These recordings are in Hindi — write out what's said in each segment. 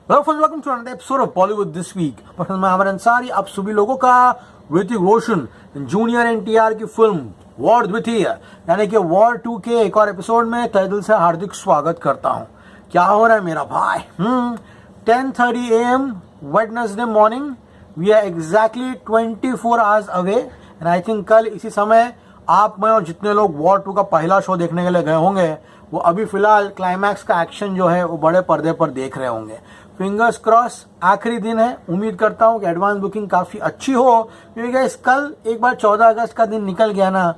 Hello friends, welcome to another episode of Bollywood this week. मैं आमिर अंसारी आप सभी लोगों का ऋतिक रोशन जूनियर एनटीआर की फिल्म वॉर द्वितीय यानी कि वॉर 2 के एक और एपिसोड में तहे दिल से हार्दिक स्वागत करता हूं। क्या हो रहा है मेरा भाई? 10:30 AM Wednesday morning. We are exactly 24 hours away and I think कल इसी समय आप, मैं और जितने लोग वॉर 2 का पहला शो देखने के लिए गए होंगे वो अभी फिलहाल क्लाइमैक्स का एक्शन जो है वो बड़े पर्दे पर देख रहे होंगे। फिंगर्स क्रॉस, आखिरी दिन है। उम्मीद करता हूं कि एडवांस बुकिंग काफी अच्छी हो, क्योंकि गाइस कल एक बार 14 अगस्त का दिन निकल गया ना,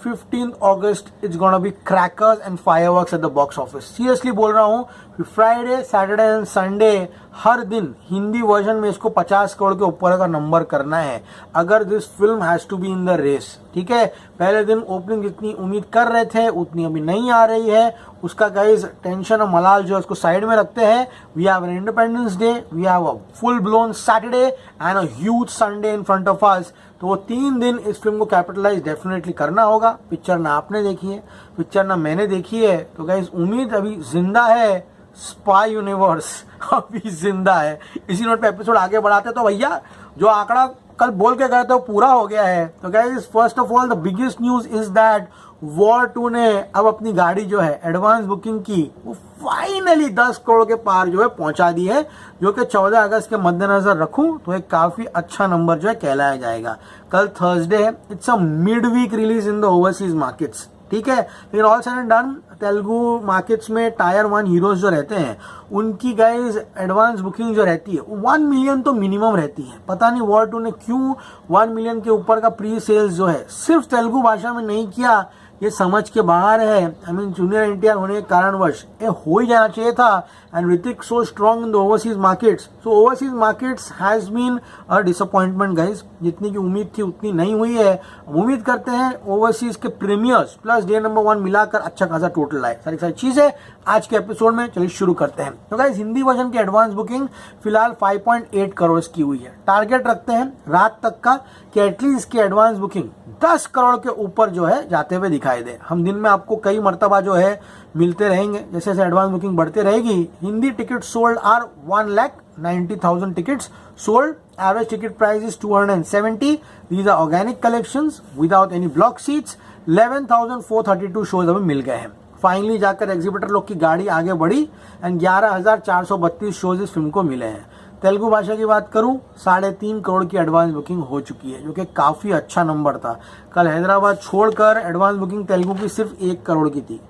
15 अगस्त it's gonna be crackers and fireworks at the box office. Seriously बोल रहा हूं कि फ्राइडे, सैटरडे एंड संडे हर दिन हिंदी वर्जन में इसको 50 करोड़ के ऊपर का नंबर करना है अगर this film has to be in the race. ठीक है, पहले दिन ओपनिंग जितनी उम्मीद कर रहे थे उतनी अभी नहीं आ रही है। उसका गाइस टेंशन और मलाल जो है उसको साइड में रखते हैं। We have an Independence Day, we have a full blown Saturday and a huge Sunday in front of us. तो वो 3 दिन इस फिल्म को कैपिटलाइज डेफिनेटली करना होगा। पिक्चर ना आपने देखी है, पिक्चर ना मैंने देखी है, तो गाइस उम्मीद अभी जिंदा है। स्पाई यूनिवर्स अभी जिंदा है। इसी नोट पे एपिसोड आगे बढ़ाते तो भैया जो आंकड़ा कल बोल के गए थे वो पूरा हो गया है। तो guys first of all the biggest news is that war 2 ने अब अपनी गाड़ी जो है एडवांस बुकिंग की वो फाइनली 10 करोड़ के पार जो है पहुंचा दी है, जो कि 14 अगस्त के मद्देनजर रखूं तो एक काफी अच्छा नंबर जो है कहलाया जाएगा। कल थर्सडे है, it's a mid week release in the overseas markets. ठीक है, लेकिन all said and done Telugu markets में टायर 1 हीरोज जो रहते हैं उनकी गाइज एडवांस बुकिंग जो रहती है 1 मिलियन तो मिनिमम रहती है। पता नहीं वॉर 2 ने क्यों 1 मिलियन के ऊपर का प्री सेल्स जो है सिर्फ तेलुगु भाषा में नहीं किया, ये समझ के बाहर है। आई मीन जूनियर एनटीआर होने के कारणवश ये हो ही जाना चाहिए था। And Hrithik so strong in the overseas markets, so overseas markets has been a disappointment guys. जितनी की उम्मीद थी उतनी नहीं हुई है। उम्मीद करते हैं ओवरसीज के प्रीमियर्स प्लस डे नंबर 1 मिलाकर अच्छा खासा टोटल आए। सारी चीजें आज के एपिसोड में चलिए शुरू करते हैं। तो गाइज हिंदी वर्जन की एडवांस बुकिंग फिलहाल 5.8 करोड़ की हुई है। टारगेट रखते हैं रात तक का कि एटलीस्ट की एडवांस बुकिंग 10 करोड़ के ऊपर जो है जाते हुए दिखाई दे। हम दिन में आपको कई मर्तबा जो है मिलते रहेंगे जैसे जैसे एडवांस बुकिंग बढ़ती रहेगी। Hindi ticket sold are 1,90,000 tickets sold. Average ticket price is 270। These are organic collections without any block seats. 11,432 shows अभी मिल गए हैं। फाइनली जाकर एग्जीबिटर लोग की गाड़ी आगे बढ़ी एंड 11,432 शोज इस फिल्म को मिले हैं। तेलुगु भाषा की बात करूं 3.5 करोड़ की एडवांस बुकिंग हो चुकी है, जो कि काफी अच्छा नंबर था। कल हैदराबाद छोड़कर एडवांस बुकिंग तेलुगु की सिर्फ 1 करोड़ की थी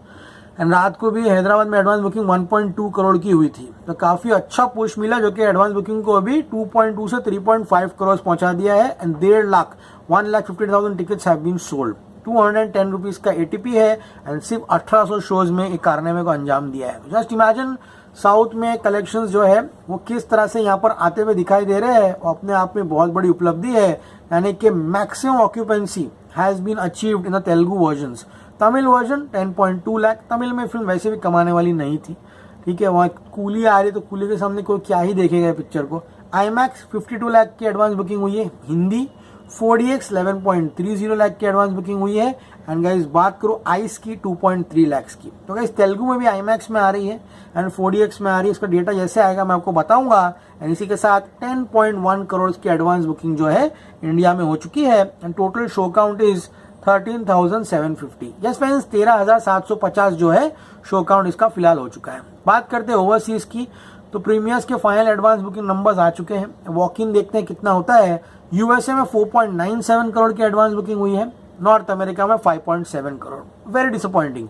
एंड रात को भी हैदराबाद में एडवांस बुकिंग 1.2 करोड़ की हुई थी। तो काफी अच्छा पुश मिला, जो कि एडवांस बुकिंग को अभी 2.2 से 3.5 करोड़ पहुंचा दिया है and 1.5 lakh 1,50,000 tickets have been sold. 210 rupees का एटीपी है एंड सिर्फ 1800 शोज में एक कारनामे को अंजाम दिया है। जस्ट इमेजिन साउथ में कलेक्शंस जो है वो किस तरह से यहाँ पर आते हुए दिखाई दे रहे हैं और अपने आप में बहुत बड़ी उपलब्धि है। यानी कि maximum occupancy has been achieved in the Telugu versions. Tamil version 10.2 lakh. Tamil में फिल्म वैसे भी कमाने वाली नहीं थी। ठीक है, वहाँ कूली आ रही तो कूली के सामने कोई क्या ही देखेगा पिक्चर को। आईमैक्स 52 लाख की एडवांस बुकिंग हुई है। हिंदी 4DX 11.30 लाख की एडवांस बुकिंग हुई है एंड गाइस बात करो आइस की 2.3 लाख की। तो गाइस तेलुगु में भी आईमैक्स में आ रही है एंड 4DX में आ रही है। इसका डेटा जैसे आएगा मैं आपको बताऊंगा। एंड इसी के साथ 10.1 करोड़ की एडवांस बुकिंग जो है इंडिया में हो चुकी है and total show count is 13,750। Yes friends, 13,750 जो है शो काउंट इसका फिलहाल हो चुका है। बात करते हैं ओवरसीज की, तो प्रीमियर्स के फाइनल एडवांस बुकिंग नंबर्स आ चुके हैं। वॉक इन देखते हैं कितना होता है। यूएसए में 4.97 करोड़ की एडवांस बुकिंग हुई है। नॉर्थ अमेरिका में 5.7 crore. Very disappointing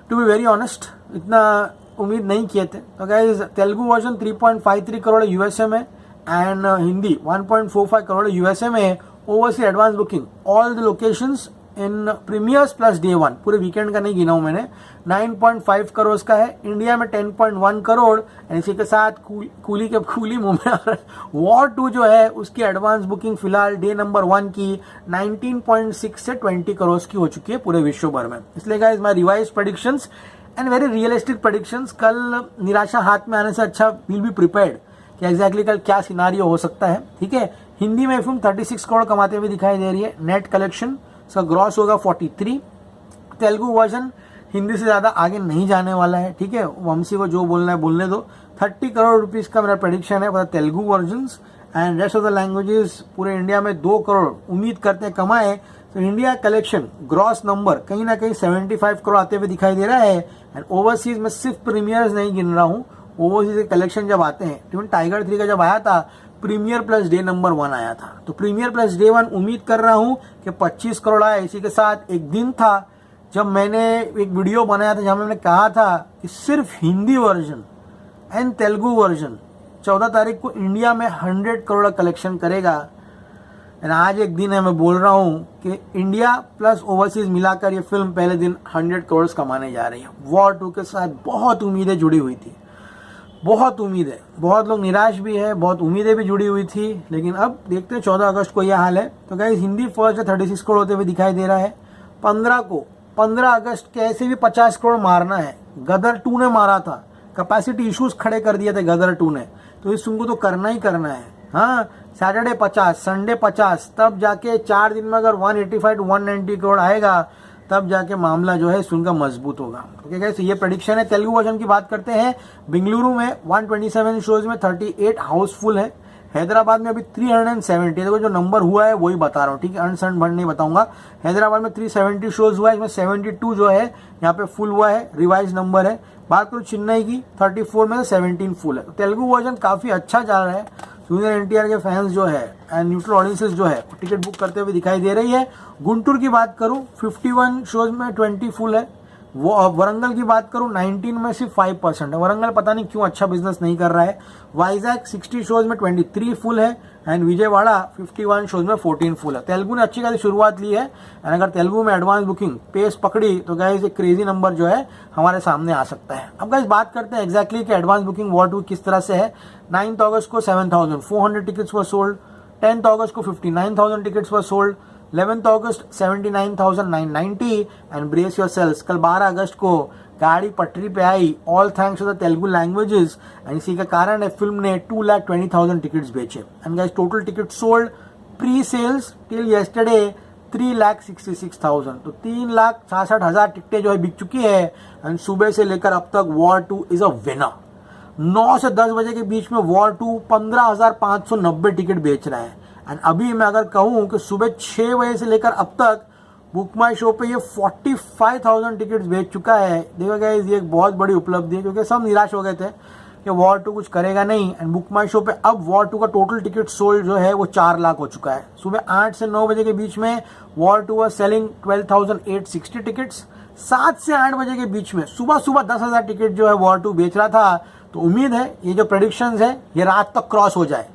to be very honest, इतना उम्मीद नहीं किए थे। तो guys Telugu version 3.53 crore USA में एंड हिंदी 1.45 करोड़ यूएसए में। Overseas advance booking all the locations in premieres plus day 1, पूरे वीकेंड का नहीं गिना हूं मैंने, 9.5 करोड़ का है। इंडिया में 10.1 करोड़ एंड इसी के साथ कूली मुंह में आ रहा है। वॉर 2 जो है उसकी एडवांस बुकिंग फिलहाल डे नंबर 1 की 19.6 से 20 करोड़ की हो चुकी है पूरे विश्व भर में। इसलिए guys my revise predictions and very realistic predictions. कल निराशा हाथ में आने से अच्छा विल बी प्रिपेयर्ड कि एग्जैक्टली कल क्या सिनारियो हो सकता है। ठीक है, हिंदी में फिल्म 36 करोड़ कमाते हुए दिखाई दे रही है। नेट कलेक्शन इसका ग्रॉस होगा 43। तेलुगु वर्जन हिंदी से ज्यादा आगे नहीं जाने वाला है। ठीक है, वंशी को जो बोलना है बोलने दो। 30 करोड़ रुपीस का मेरा प्रेडिक्शन है for Telugu versions and rest of the languages पूरे इंडिया में 2 करोड़ उम्मीद करते हैं कमाए। तो इंडिया कलेक्शन ग्रॉस नंबर कहीं ना कहीं 75 करोड़ आते हुए दिखाई दे रहा है। एंड ओवरसीज में सिर्फ प्रीमियर्स नहीं गिन रहा हूँ, ओवरसीज के कलेक्शन जब आते हैं, इवन टाइगर 3 का जब आया था प्रीमियर प्लस डे नंबर 1 आया था, तो प्रीमियर प्लस डे 1 उम्मीद कर रहा हूँ कि 25 करोड़ आए। इसी के साथ एक दिन था जब मैंने एक वीडियो बनाया था जहां मैंने कहा था कि सिर्फ Hindi version and Telugu version 14 तारीख को इंडिया में 100 करोड़ कलेक्शन करेगा। एंड आज एक दिन है, मैं बोल रहा हूं कि इंडिया प्लस ओवरसीज मिलाकर ये फिल्म पहले दिन 100 करोड़ कमाने जा रही है। वॉर 2 के साथ बहुत उम्मीदें जुड़ी हुई थी, बहुत उम्मीदें, बहुत लोग निराश भी है, बहुत उम्मीदें भी जुड़ी हुई थी, लेकिन अब देखते हैं 14 अगस्त को यह हाल है। तो गाइस हिंदी फर्स्ट 36 करोड़ होते हुए दिखाई दे रहा है। 15 अगस्त के ऐसे भी 50 करोड़ मारना है। गदर 2 ने मारा था, कैपेसिटी इश्यूज खड़े कर दिए थे गदर 2 ने, तो इस फिल्म को तो करना ही करना है। हाँ, सैटरडे 50, संडे 50, तब जाके 4 दिन में अगर 185 to 190 करोड़ आएगा तब जाके मामला जो है इस फिल्म का मजबूत होगा। ओके गाइस, ये प्रेडिक्शन है। तेलुगु वर्जन की बात करते हैं। बेंगलुरु में 127 शोज में 38 हाउसफुल है। हैदराबाद में अभी 370, देखो जो नंबर हुआ है वही बता रहा हूँ, ठीक है, अनसन भर नहीं बताऊंगा। हैदराबाद में 370 शोज हुआ है, इसमें 72 जो है यहाँ पे फुल हुआ है, रिवाइज नंबर है। बात करूँ चेन्नई की 34 में 17 फुल है। तेलुगु वर्जन काफी अच्छा जा रहा है। जूनियर एनटीआर के फैंस जो है एंड न्यूट्रल ऑडियंसेस जो है टिकट बुक करते हुए दिखाई दे रही है। गुंटूर की बात करूं 51 शोज में 20 फुल है। वो वरंगल की बात करूं 19 में सिर्फ 5% है। वरंगल पता नहीं क्यों अच्छा बिजनेस नहीं कर रहा है। वाइजैक 60 शोज में 23 फुल है एंड विजयवाड़ा 51 शोज में 14 फुल है। तेलुगु ने अच्छी खासी शुरुआत ली है एंड अगर तेलुगु में एडवांस बुकिंग पेस पकड़ी तो गाइस एक क्रेजी नंबर जो है हमारे सामने आ सकता है। अब गाइस बात करते हैं एग्जैक्टली कि एडवांस बुकिंग वॉर 2 किस तरह से है। 9 अगस्त को 7,400 टिकट्स वर सोल्ड। 10 अगस्त को 59,000 टिकट्स वर सोल्ड। 11 अगस्त 79,990 एंड ब्रेस योरसेल्व्स। कल 12 अगस्त को गाड़ी पटरी पे आई, all thanks to the Telugu languages, and इसी का कारण है फिल्म ने 2,20,000 टिकट्स बेचे। And guys total ticket sold pre sales till yesterday 3,66,000, तो 3,66,000 टिकटें जो है बिक चुकी है। एंड सुबह से लेकर अब तक वॉर 2 इज अ विनर। 9 से 10 बजे के बीच में वॉर 2 15,590 टिकट बेच रहा है। एंड अभी मैं अगर कहूं कि सुबह 6 बजे से लेकर अब तक बुक माई शो पे ये 45,000 टिकट्स बेच चुका है। देखो गाइस, ये एक बहुत बड़ी उपलब्धि है क्योंकि सब निराश हो गए थे कि वॉर 2 कुछ करेगा नहीं। एंड बुक माई शो पे अब वॉर 2 का टोटल टिकट सोल्ड जो है वो 4 लाख हो चुका है। सुबह 8 से 9 बजे के बीच में वॉर 2 वाज सेलिंग 12,860 टिकट्स। 7 से 8 बजे के बीच में सुबह 10,000 टिकट जो है वॉर 2 बेच रहा था। तो उम्मीद है ये जो प्रेडिक्शंस है ये रात तक क्रॉस हो जाए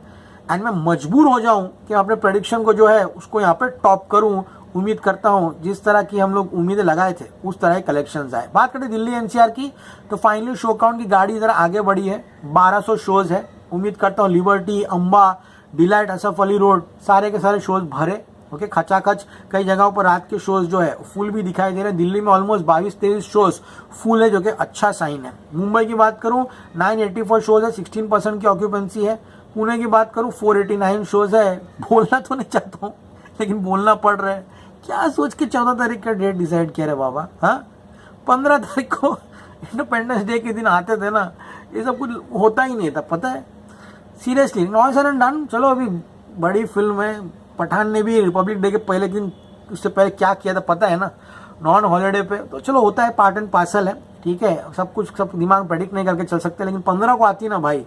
एंड मैं मजबूर हो जाऊं कि अपने प्रेडिक्शन को जो है उसको यहाँ पे टॉप करूं। उम्मीद करता हूं जिस तरह की हम लोग उम्मीदें लगाए थे उस तरह के कलेक्शंस आए। बात करें दिल्ली एनसीआर की तो फाइनली शो काउंट की गाड़ी जरा आगे बढ़ी है। 1200 शोज है। उम्मीद करता हूं liberty, Amba, delight, Asaf Ali road सारे के सारे शोज भरे। ओके, खचाखच कई जगहों पर रात के शोज जो है फुल भी दिखाई दे रहे हैं। दिल्ली में ऑलमोस्ट 22-23 शोज फुल है जो कि अच्छा साइन है। मुंबई की बात करूं 984 शोज है, 16% की ऑक्यूपेंसी है। पुणे की बात करूं 489 शोज है। बोलना तो नहीं चाहता हूं लेकिन बोलना पड़ रहा है। क्या सोच के 14 तारीख का डेट डिसाइड किया रे बाबा। हाँ, 15 तारीख को इंडिपेंडेंस डे के दिन आते थे ना, ये सब कुछ होता ही नहीं था, पता है seriously. Non sir and done. चलो अभी बड़ी फिल्म है। पठान ने भी रिपब्लिक डे के पहले दिन उससे पहले क्या किया था पता है ना, नॉन हॉलीडे पे। तो चलो होता है, पार्ट एंड पार्सल है, ठीक है। सब कुछ सब दिमाग प्रेडिक्ट नहीं करके चल सकते, लेकिन 15 को आती ना भाई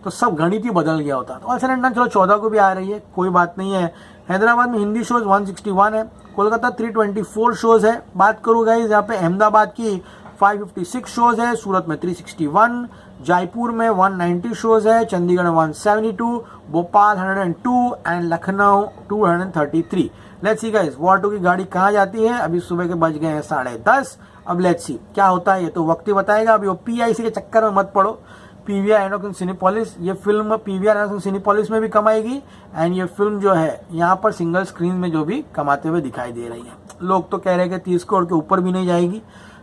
तो सब गणित ही बदल गया होता। तो ऑल एंड डन। चलो 14 को भी आ रही है, कोई बात नहीं है। हैदराबाद में हिंदी शोज 161 है। कोलकाता 324 शोज है। बात करूँ गाइस यहाँ पे अहमदाबाद की 556 शोज है। सूरत में 361, जयपुर में 190 शोज है, चंडीगढ़ में 172, Bhopal 102 and Lucknow 233। Let's see guys war 2 की गाड़ी कहाँ जाती है। अभी सुबह के बज गए हैं 10:30। अब लेट्स सी क्या होता है, ये तो वक्त ही बताएगा। अभी वो पीआईसी के चक्कर में मत पड़ो। पीवीआर आइनॉक्स सिनेपोलिस, ये फिल्म पीवीआर आइनॉक्स सिनेपोलिस में भी कमाएगी एंड ये फिल्म जो है यहाँ पर सिंगल स्क्रीन में जो भी कमाते हुए दिखाई दे रही है। लोग तो कह रहे हैं कि 30 करोड़ के ऊपर भी नहीं जाएगी,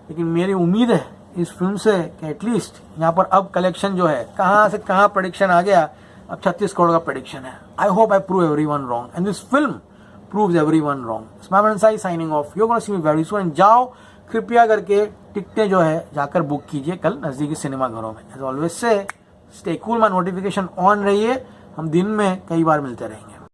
लेकिन मेरी उम्मीद है इस फिल्म से कि एटलीस्ट यहाँ पर अब कलेक्शन जो है कहाँ से कहाँ प्रेडिक्शन आ गया, अब 36 करोड़ का प्रेडिक्शन है। I hope I prove everyone wrong and this film proves everyone wrong. Smile signing off. You gonna see me very soon. जाओ कृपया करके टिकटें जो है जाकर बुक कीजिए कल नजदीकी सिनेमा घरों में। एज ऑलवेज से stay cool, my notification on रहिए, हम दिन में कई बार मिलते रहेंगे।